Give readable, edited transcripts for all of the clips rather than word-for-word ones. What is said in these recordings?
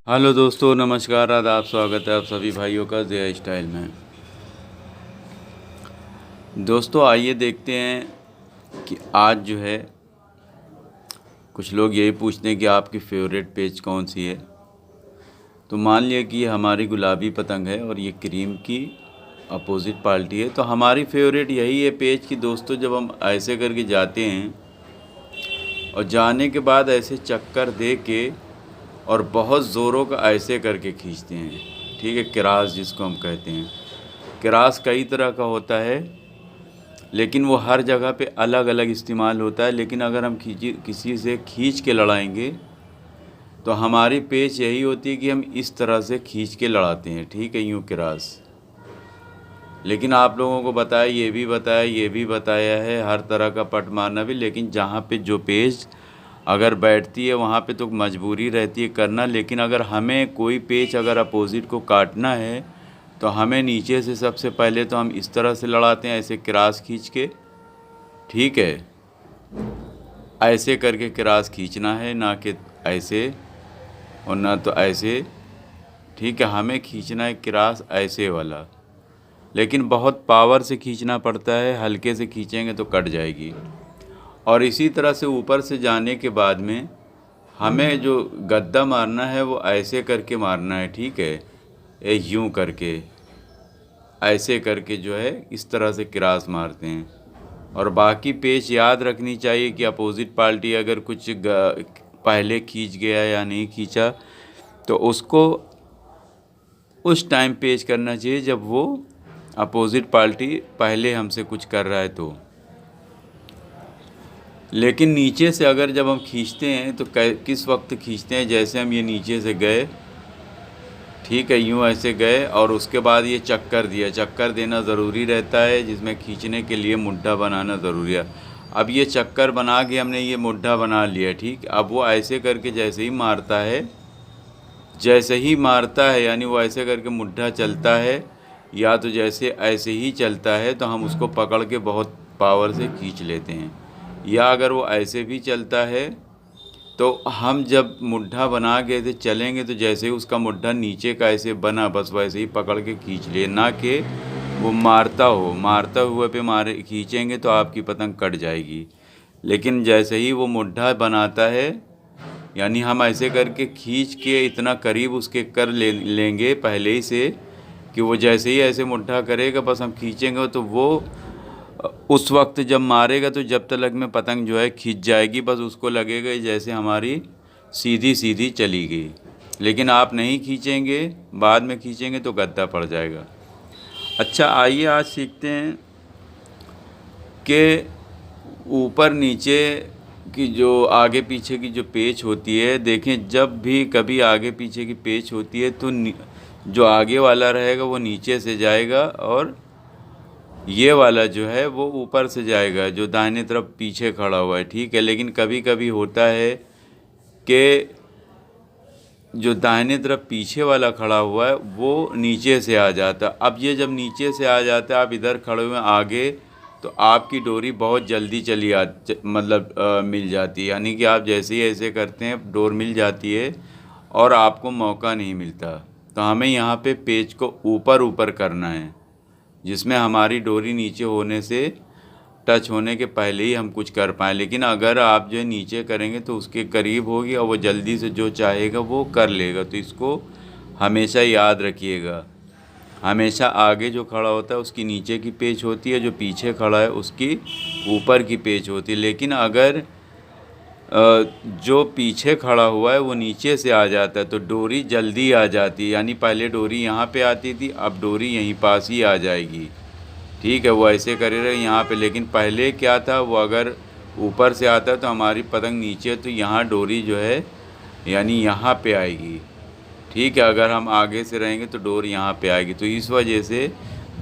Hello दोस्तों, नमस्कार, आदाब, स्वागत है आप सभी भाइयों का ज़िया स्टाइल में। दोस्तों आइए देखते हैं कि आज जो है कुछ लोग यही पूछते हैं कि आपकी फेवरेट पेज कौन सी है। तो मान लिया कि ये हमारी गुलाबी पतंग है और ये क्रीम की अपोजिट पार्टी है। तो हमारी फेवरेट यही है पेज कि दोस्तों जब हम ऐसे करके जाते हैं और जाने के बाद ऐसे चक्कर दे के और बहुत ज़ोरों का ऐसे करके खींचते हैं, ठीक है। क्रास जिसको हम कहते हैं, क्रास कई तरह का होता है लेकिन वो हर जगह पे अलग अलग इस्तेमाल होता है। लेकिन अगर हम किसी से खींच के लड़ाएंगे तो हमारी पेच यही होती है कि हम इस तरह से खींच के लड़ाते हैं, ठीक है, यूँ क्रास। लेकिन आप लोगों को ये भी बताया है हर तरह का पट मारना भी। लेकिन जहाँ पे जो पेच अगर बैठती है वहाँ पे तो मजबूरी रहती है करना। लेकिन अगर हमें कोई पेच अगर अपोजिट को काटना है तो हमें नीचे से सबसे पहले तो हम इस तरह से लड़ाते हैं, ऐसे क्रास खींच के, ठीक है। ऐसे करके क्रास खींचना है, ना कि ऐसे और ना तो ऐसे, ठीक है। हमें खींचना है क्रास ऐसे वाला, लेकिन बहुत पावर से खींचना पड़ता है, हल्के से खींचेंगे तो कट जाएगी। और इसी तरह से ऊपर से जाने के बाद में हमें जो गद्दा मारना है वो ऐसे करके मारना है, ठीक है। ये यूँ करके ऐसे करके जो है इस तरह से क्रास मारते हैं। और बाकी पेच याद रखनी चाहिए कि अपोजिट पार्टी अगर कुछ पहले खींच गया या नहीं खींचा तो उसको उस टाइम पेच करना चाहिए जब वो अपोजिट पार्टी पहले हमसे कुछ कर रहा है तो। लेकिन नीचे से अगर जब हम खींचते हैं तो किस वक्त खींचते हैं, जैसे हम ये नीचे से गए, ठीक है, यूँ ऐसे गए और उसके बाद ये चक्कर दिया। चक्कर देना ज़रूरी रहता है, जिसमें खींचने के लिए मुड्ढा बनाना ज़रूरी है। अब ये चक्कर बना के हमने ये मुड्ढा बना लिया, ठीक। अब वो ऐसे करके जैसे ही मारता है यानी वो ऐसे करके मुड्ढा चलता है या तो जैसे ऐसे ही चलता है तो हम उसको पकड़ के बहुत पावर से खींच लेते हैं। या अगर वो ऐसे भी चलता है तो हम जब मुड्ढा बना के ऐसे चलेंगे तो जैसे ही उसका मुड्ढा नीचे का ऐसे बना बस वैसे ही पकड़ के खींच लिए, ना कि वो मारता हुए पे मारे खींचेंगे तो आपकी पतंग कट जाएगी। लेकिन जैसे ही वो मुड्ढा बनाता है यानी हम ऐसे करके खींच के इतना करीब उसके कर लेंगे पहले ही से कि वो जैसे ही ऐसे मुड्ढा करेगा बस हम खींचेंगे तो वो उस वक्त जब मारेगा तो जब तक में पतंग जो है खींच जाएगी, बस उसको लगेगा जैसे हमारी सीधी सीधी चली गई। लेकिन आप नहीं खींचेंगे, बाद में खींचेंगे तो गद्दा पड़ जाएगा। अच्छा, आइए आज सीखते हैं कि ऊपर नीचे की जो आगे पीछे की जो पेच होती है। देखें, जब भी कभी आगे पीछे की पेच होती है तो जो आगे वाला रहेगा वो नीचे से जाएगा और ये वाला जो है वो ऊपर से जाएगा, जो दाहिने तरफ पीछे खड़ा हुआ है, ठीक है। लेकिन कभी कभी होता है कि जो दाहिने तरफ पीछे वाला खड़ा हुआ है वो नीचे से आ जाता। अब ये जब नीचे से आ जाता है, आप इधर खड़े हुए आगे, तो आपकी डोरी बहुत जल्दी मिल जाती है। यानी कि आप जैसे ही ऐसे करते हैं डोर मिल जाती है और आपको मौका नहीं मिलता। तो हमें यहाँ पे पेच को ऊपर ऊपर करना है, जिसमें हमारी डोरी नीचे होने से टच होने के पहले ही हम कुछ कर पाएँ। लेकिन अगर आप जो है नीचे करेंगे तो उसके करीब होगी और वो जल्दी से जो चाहेगा वो कर लेगा। तो इसको हमेशा याद रखिएगा। हमेशा आगे जो खड़ा होता है उसकी नीचे की पेच होती है, जो पीछे खड़ा है उसकी ऊपर की पेच होती है। लेकिन अगर जो पीछे खड़ा हुआ है वो नीचे से आ जाता है तो डोरी जल्दी आ जाती है। यानी पहले डोरी यहाँ पे आती थी, अब डोरी यहीं पास ही आ जाएगी, ठीक है। वो ऐसे करे रहे यहाँ पे। लेकिन पहले क्या था, वो अगर ऊपर से आता है तो हमारी पतंग नीचे, तो यहाँ डोरी जो है यानी यहाँ पे आएगी, ठीक है। अगर हम आगे से रहेंगे तो डोर यहाँ पे आएगी। तो इस वजह से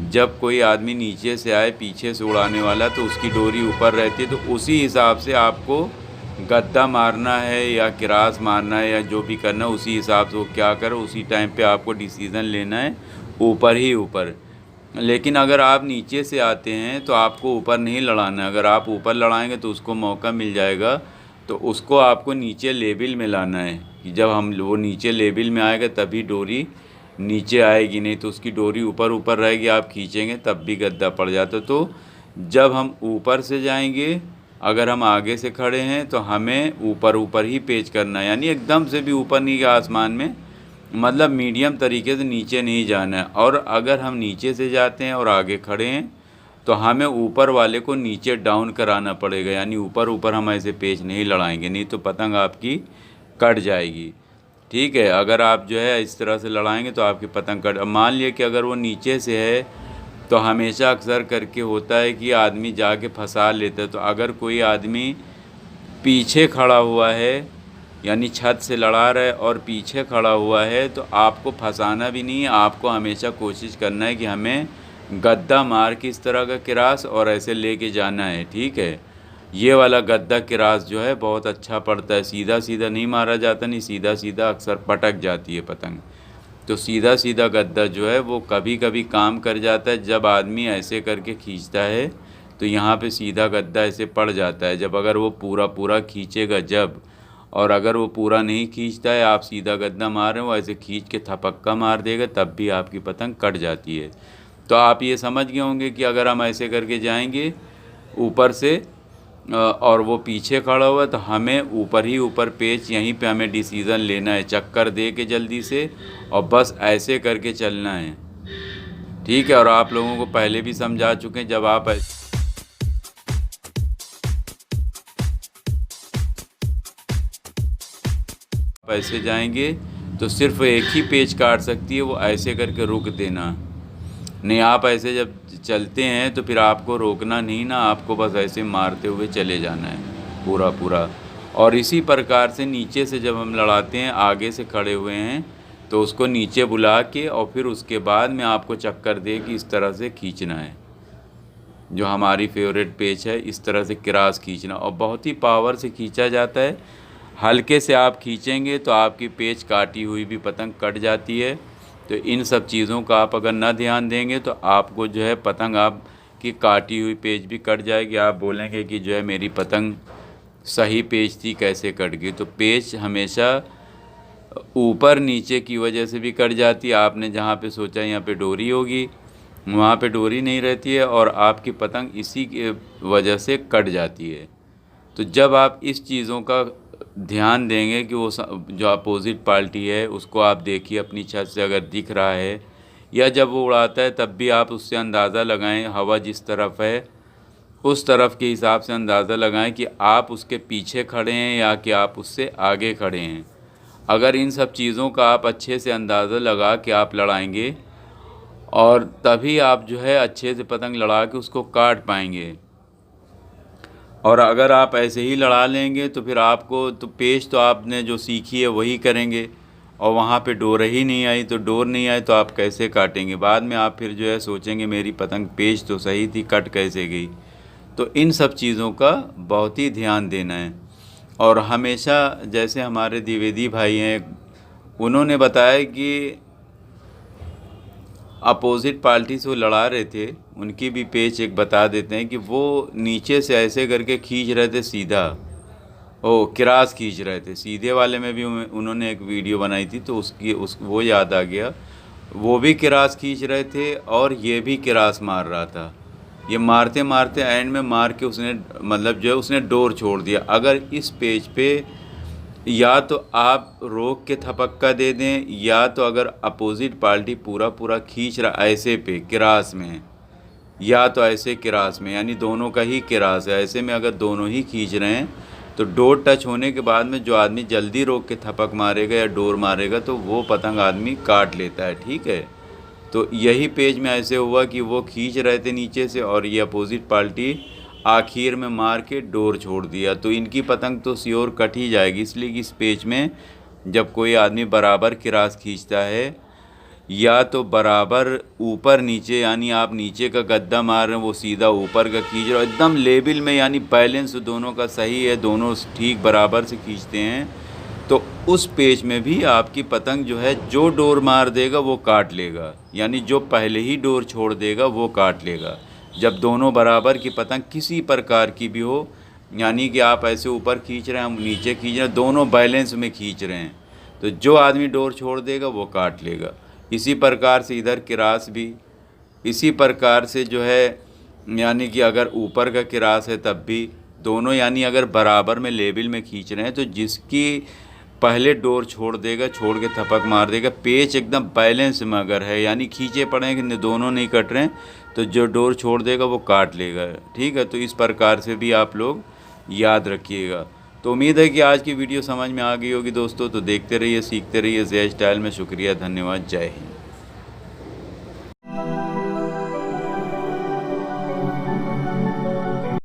जब कोई आदमी नीचे से आए पीछे से उड़ाने वाला तो उसकी डोरी ऊपर रहती है। तो उसी हिसाब से आपको गद्दा मारना है या क्रास मारना है या जो भी करना है, उसी हिसाब से वो क्या करे उसी टाइम पे आपको डिसीज़न लेना है, ऊपर ही ऊपर। लेकिन अगर आप नीचे से आते हैं तो आपको ऊपर नहीं लड़ाना है। अगर आप ऊपर लड़ाएंगे तो उसको मौका मिल जाएगा, तो उसको आपको नीचे लेवल में लाना है, कि जब हम वो नीचे लेवल में आएगा तभी डोरी नीचे आएगी, नहीं तो उसकी डोरी ऊपर ऊपर रहेगी, आप खींचेंगे तब भी गद्दा पड़ जाता। तो जब हम ऊपर से जाएंगे, अगर हम आगे से खड़े हैं तो हमें ऊपर ऊपर ही पेच करना है, यानी एकदम से भी ऊपर नहीं गया आसमान में, मतलब मीडियम तरीके से नीचे नहीं जाना है। और अगर हम नीचे से जाते हैं और आगे खड़े हैं तो हमें ऊपर वाले को नीचे डाउन कराना पड़ेगा, यानी ऊपर ऊपर हम ऐसे पेच नहीं लड़ाएंगे, नहीं तो पतंग आपकी कट जाएगी। ठीक है, अगर आप जो है इस तरह से लड़ाएंगे तो आपकी पतंग कट। मान लिया कि अगर वो नीचे से है तो हमेशा अक्सर करके होता है कि आदमी जाके फंसा लेता है। तो अगर कोई आदमी पीछे खड़ा हुआ है, यानी छत से लड़ा रहा है और पीछे खड़ा हुआ है, तो आपको फंसाना भी नहीं है, आपको हमेशा कोशिश करना है कि हमें गद्दा मार के इस तरह का किरास और ऐसे लेके जाना है। ठीक है, ये वाला गद्दा किरास जो है बहुत अच्छा पड़ता है, सीधा सीधा नहीं मारा जाता, नहीं सीधा सीधा अक्सर पटक जाती है पतंग। तो सीधा सीधा गद्दा जो है वो कभी कभी काम कर जाता है, जब आदमी ऐसे करके खींचता है तो यहाँ पे सीधा गद्दा ऐसे पड़ जाता है। जब अगर वो पूरा पूरा खींचेगा जब, और अगर वो पूरा नहीं खींचता है, आप सीधा गद्दा मार रहे हो, वो ऐसे खींच के थपक्का मार देगा, तब भी आपकी पतंग कट जाती है। तो आप ये समझ गए होंगे कि अगर हम ऐसे करके जाएंगे ऊपर से और वो पीछे खड़ा हुआ है तो हमें ऊपर ही ऊपर पेच, यहीं पे हमें डिसीज़न लेना है, चक्कर दे के जल्दी से, और बस ऐसे करके चलना है। ठीक है, और आप लोगों को पहले भी समझा चुके हैं, जब आप ऐसे जाएंगे तो सिर्फ एक ही पेच काट सकती है, वो ऐसे करके रुक देना। नहीं, आप ऐसे जब चलते हैं तो फिर आपको रोकना नहीं ना, आपको बस ऐसे मारते हुए चले जाना है पूरा पूरा। और इसी प्रकार से नीचे से जब हम लड़ाते हैं, आगे से खड़े हुए हैं तो उसको नीचे बुला के और फिर उसके बाद में आपको चक्कर दे कि इस तरह से खींचना है, जो हमारी फेवरेट पेच है, इस तरह से किरास खींचना। और बहुत ही पावर से खींचा जाता है, हल्के से आप खींचेंगे तो आपकी पेच काटी हुई भी पतंग कट जाती है। तो इन सब चीज़ों का आप अगर ना ध्यान देंगे तो आपको जो है पतंग आपकी काटी हुई पेच भी कट जाएगी। आप बोलेंगे कि जो है मेरी पतंग सही पेच थी, कैसे कट गई। तो पेच हमेशा ऊपर नीचे की वजह से भी कट जाती है। आपने जहाँ पे सोचा यहाँ पे डोरी होगी, वहाँ पे डोरी नहीं रहती है और आपकी पतंग इसी की वजह से कट जाती है। तो जब आप इस चीज़ों का ध्यान देंगे कि वो जो अपोजिट पार्टी है उसको आप देखिए अपनी छत से अगर दिख रहा है, या जब वो उड़ाता है तब भी आप उससे अंदाज़ा लगाएं, हवा जिस तरफ है उस तरफ के हिसाब से अंदाज़ा लगाएं कि आप उसके पीछे खड़े हैं या कि आप उससे आगे खड़े हैं। अगर इन सब चीज़ों का आप अच्छे से अंदाज़ा लगा के आप लड़ाएंगे और तभी आप जो है अच्छे से पतंग लड़ा के उसको काट पाएंगे। और अगर आप ऐसे ही लड़ा लेंगे तो फिर आपको तो पेच तो आपने जो सीखी है वही करेंगे, और वहाँ पे डोर ही नहीं आई तो डोर नहीं आई तो आप कैसे काटेंगे। बाद में आप फिर जो है सोचेंगे मेरी पतंग पेच तो सही थी, कट कैसे गई। तो इन सब चीज़ों का बहुत ही ध्यान देना है। और हमेशा जैसे हमारे द्विवेदी भाई हैं, उन्होंने बताया कि अपोजिट पार्टी से वो लड़ा रहे थे, उनकी भी पेच एक बता देते हैं कि वो नीचे से ऐसे करके खींच रहे थे सीधा, ओ किरास खींच रहे थे। सीधे वाले में भी उन्होंने एक वीडियो बनाई थी तो वो याद आ गया, वो भी किरास खींच रहे थे और ये भी किरास मार रहा था। ये मारते मारते एंड में मार के उसने मतलब जो है उसने डोर छोड़ दिया। अगर इस पेज पे या तो आप रोक के थपक्का दे दें, या तो अगर अपोजिट पार्टी पूरा पूरा खींच रहा ऐसे पे किरास में, या तो ऐसे किरास में, यानी दोनों का ही किरास है, ऐसे में अगर दोनों ही खींच रहे हैं तो डोर टच होने के बाद में जो आदमी जल्दी रोक के थपक मारेगा या डोर मारेगा तो वो पतंग आदमी काट लेता है। ठीक है, तो यही पेज में ऐसे हुआ कि वो खींच रहे थे नीचे से और ये अपोजिट पार्टी आखिर में मार के डोर छोड़ दिया। तो इनकी पतंग तो श्योर कट ही जाएगी, इसलिए कि इस पेज में जब कोई आदमी बराबर किरास खींचता है या तो बराबर ऊपर नीचे, यानी आप नीचे का गद्दा मार रहे हैं वो सीधा ऊपर का खींच रहे हो एकदम लेवल में, यानी बैलेंस दोनों का सही है, दोनों ठीक बराबर से खींचते हैं, तो उस पेज में भी आपकी पतंग जो है जो डोर मार देगा वो काट लेगा, यानी जो पहले ही डोर छोड़ देगा वो काट लेगा। जब दोनों बराबर की पतंग किसी प्रकार की भी हो, यानी कि आप ऐसे ऊपर खींच रहे हैं हम नीचे खींच रहे हैं, दोनों बैलेंस में खींच रहे हैं, तो जो आदमी डोर छोड़ देगा वो काट लेगा। इसी प्रकार से इधर किरास भी इसी प्रकार से जो है, यानी कि अगर ऊपर का किरास है तब भी दोनों, यानी अगर बराबर में लेवल में खींच रहे हैं तो जिसकी पहले डोर छोड़ देगा, छोड़ के थपक मार देगा, पेच एकदम बैलेंस में अगर है, यानी खींचे पड़े हैं कि दोनों नहीं कट रहे हैं, तो जो डोर छोड़ देगा वो काट लेगा। ठीक है, तो इस प्रकार से भी आप लोग याद रखिएगा। तो उम्मीद है कि आज की वीडियो समझ में आ गई होगी दोस्तों। तो देखते रहिए, सीखते रहिए ज़ेड स्टाइल में। शुक्रिया, धन्यवाद, जय हिंद।